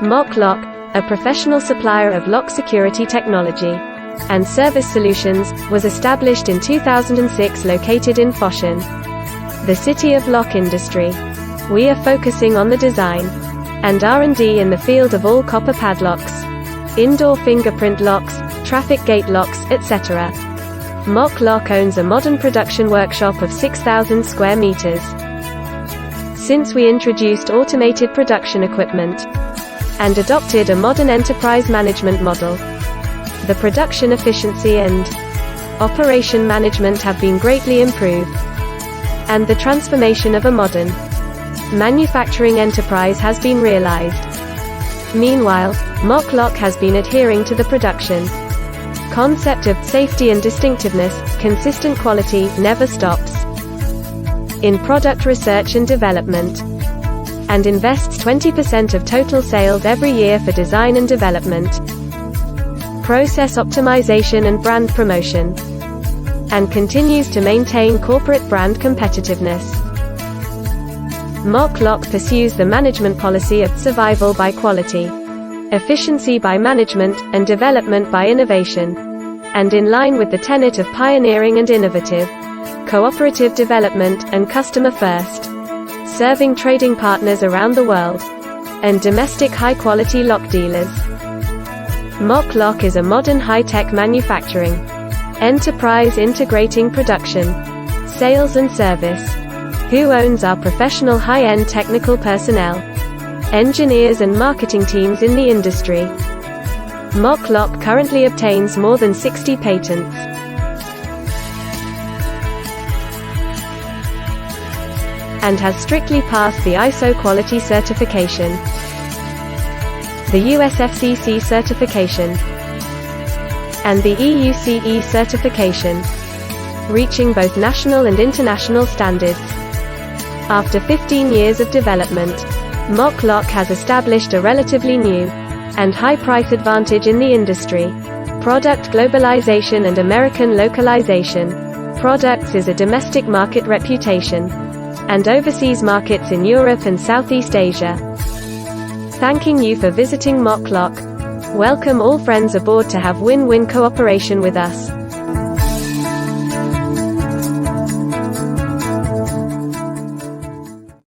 Moklock, a professional supplier of lock security technology and service solutions, was established in 2006, located in Foshan, the city of lock industry. We are focusing on the design and R&D in the field of all copper padlocks, indoor fingerprint locks, traffic gate locks, etc. Moklock owns a modern production workshop of 6,000 square meters. Since we introduced automated production equipment and adopted a modern enterprise management model, the production efficiency and operation management have been greatly improved, and the transformation of a modern manufacturing enterprise has been realized. Meanwhile, Moklock has been adhering to the production concept of safety and distinctiveness. Consistent quality never stops in product research and development, and invests 20% of total sales every year for design and development, process optimization and brand promotion, and continues to maintain corporate brand competitiveness. Moklock pursues the management policy of survival by quality, efficiency by management, and development by innovation, and in line with the tenet of pioneering and innovative, cooperative development, and customer first, serving trading partners around the world, and domestic high-quality lock dealers. Moklock is a modern high-tech manufacturing enterprise integrating production, sales and service. Who owns our professional high-end technical personnel, engineers and marketing teams in the industry. Moklock currently obtains more than 60 patents and has strictly passed the ISO quality certification, the USFCC certification, and the EUCE certification, reaching both national and international standards. After 15 years of development, Moklock has established a relatively new and high price advantage in the industry. Product globalization and American localization. Products is a domestic market reputation and overseas markets in Europe and Southeast Asia. Thanking you for visiting Moklock. Welcome all friends aboard to have win-win cooperation with us.